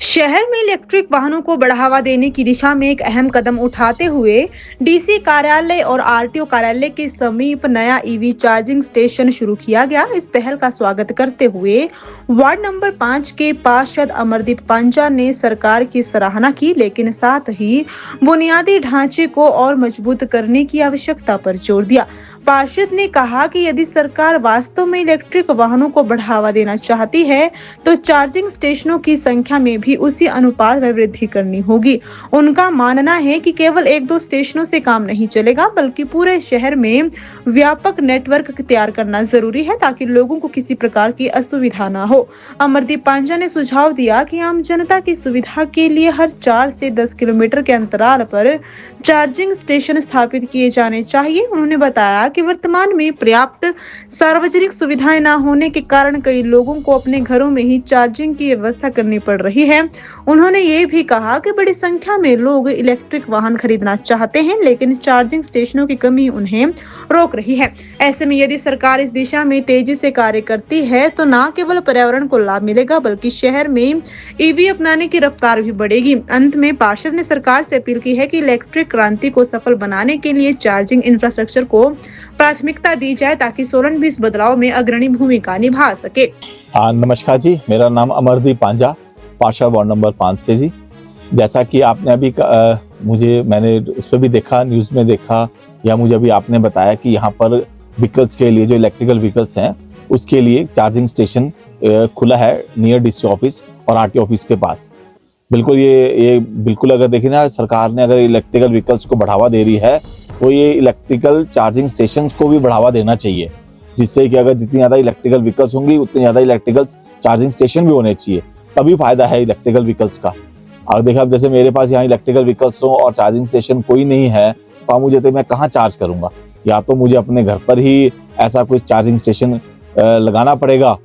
शहर में इलेक्ट्रिक वाहनों को बढ़ावा देने की दिशा में एक अहम कदम उठाते हुए डीसी कार्यालय और आरटीओ कार्यालय के समीप नया ईवी चार्जिंग स्टेशन शुरू किया गया। इस पहल का स्वागत करते हुए वार्ड नंबर 5 के पार्षद अमरदीप पांजा ने सरकार की सराहना की, लेकिन साथ ही बुनियादी ढांचे को और मजबूत करने की आवश्यकता पर जोर दिया। पार्षद ने कहा कि यदि सरकार वास्तव में इलेक्ट्रिक वाहनों को बढ़ावा देना चाहती है तो चार्जिंग स्टेशनों की संख्या में भी उसी अनुपात में वृद्धि करनी होगी। उनका मानना है कि केवल 1-2 स्टेशनों से काम नहीं चलेगा, बल्कि पूरे शहर में व्यापक नेटवर्क तैयार करना जरूरी है ताकि लोगों को किसी प्रकार की असुविधा न हो। अमरदीप पांजा ने सुझाव दिया कि आम जनता की सुविधा के लिए हर 4 से 10 किलोमीटर के अंतराल पर चार्जिंग स्टेशन स्थापित किए जाने चाहिए। उन्होंने बताया कि वर्तमान में पर्याप्त सार्वजनिक सुविधाएं न होने के कारण कई लोगों को अपने घरों में ही चार्जिंग की व्यवस्था करनी पड़ रही है। उन्होंने ये भी कहा कि बड़ी संख्या में लोग इलेक्ट्रिक वाहन खरीदना चाहते हैं, लेकिन चार्जिंग स्टेशनों की कमी उन्हें रोक रही है। ऐसे में यदि सरकार इस दिशा में तेजी से कार्य करती है तो न केवल पर्यावरण को लाभ मिलेगा, बल्कि शहर में ईवी अपनाने की रफ्तार भी बढ़ेगी। अंत में पार्षद ने सरकार से अपील की है कि इलेक्ट्रिक क्रांति को सफल बनाने के लिए चार्जिंग इंफ्रास्ट्रक्चर को प्राथमिकता दी जाए ताकि सोलन भी इस बदलाव में अग्रणी भूमिका निभा सके। नमस्कार जी, मेरा नाम अमरदीप पांजा, पार्षद वार्ड नंबर 5 से जी। जैसा कि आपने अभी मैंने उस पर भी देखा, न्यूज़ में देखा, या मुझे अभी आपने बताया कि यहाँ पर व्हीकल्स के लिए, जो इलेक्ट्रिकल व्हीकल्स हैं, उसके लिए चार्जिंग स्टेशन खुला है नियर डीसी ऑफिस और आरटीओ ऑफिस के पास। बिल्कुल ये बिल्कुल, अगर देखें ना, सरकार ने अगर इलेक्ट्रिकल व्हीकल्स को बढ़ावा दे रही है तो ये इलेक्ट्रिकल चार्जिंग स्टेशंस को भी बढ़ावा देना चाहिए, जिससे कि अगर जितनी ज़्यादा इलेक्ट्रिकल व्हीकल्स होंगी उतनी ज़्यादा इलेक्ट्रिकल चार्जिंग स्टेशन भी होने चाहिए, तभी फायदा है इलेक्ट्रिकल व्हीकल्स का। और देखा, अब जैसे मेरे पास यहाँ इलेक्ट्रिकल व्हीकल्स हो और चार्जिंग स्टेशन कोई नहीं है तो मुझे तो मैं कहाँ चार्ज करूँगा? या तो मुझे अपने घर पर ही ऐसा कोई चार्जिंग स्टेशन लगाना पड़ेगा।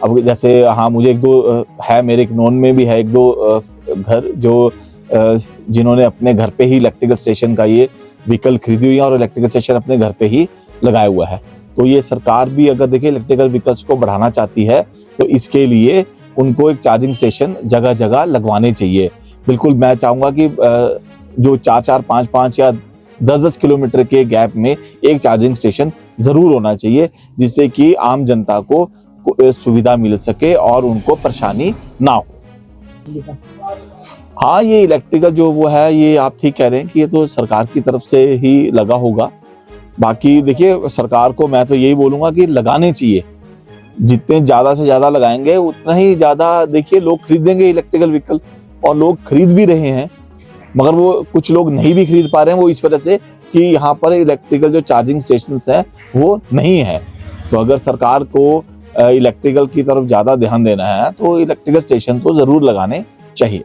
अब जैसे मुझे 1-2 है, मेरे एक नॉन में भी है 1-2 घर जो जिन्होंने अपने घर पे ही इलेक्ट्रिकल स्टेशन का ये व्हीकल खरीदी हुई है और इलेक्ट्रिकल स्टेशन अपने घर पे ही लगाया हुआ है। तो ये सरकार भी अगर देखिए इलेक्ट्रिकल व्हीकल्स को बढ़ाना चाहती है तो इसके लिए उनको एक चार्जिंग स्टेशन जगह जगह लगवाने चाहिए। बिल्कुल, मैं चाहूँगा कि जो 4-4, 5-5 या 10-10 किलोमीटर के गैप में एक चार्जिंग स्टेशन ज़रूर होना चाहिए, जिससे कि आम जनता को सुविधा मिल सके और उनको परेशानी ना हो। हाँ, ये इलेक्ट्रिकल जो वो है, ये आप ठीक कह रहे हैं कि ये तो सरकार की तरफ से ही लगा होगा। बाकी देखिए, सरकार को मैं तो यही बोलूँगा कि लगाने चाहिए। जितने ज़्यादा से ज़्यादा लगाएंगे उतना ही ज़्यादा देखिए लोग खरीदेंगे इलेक्ट्रिकल व्हीकल, और लोग खरीद भी रहे हैं। मगर वो कुछ लोग नहीं भी खरीद पा रहे हैं, वो इस वजह से कि यहाँ पर इलेक्ट्रिकल जो चार्जिंग स्टेशंस हैं वो नहीं है। तो अगर सरकार को इलेक्ट्रिकल की तरफ ज़्यादा ध्यान देना है तो इलेक्ट्रिकल स्टेशन तो ज़रूर लगाने चाहिए।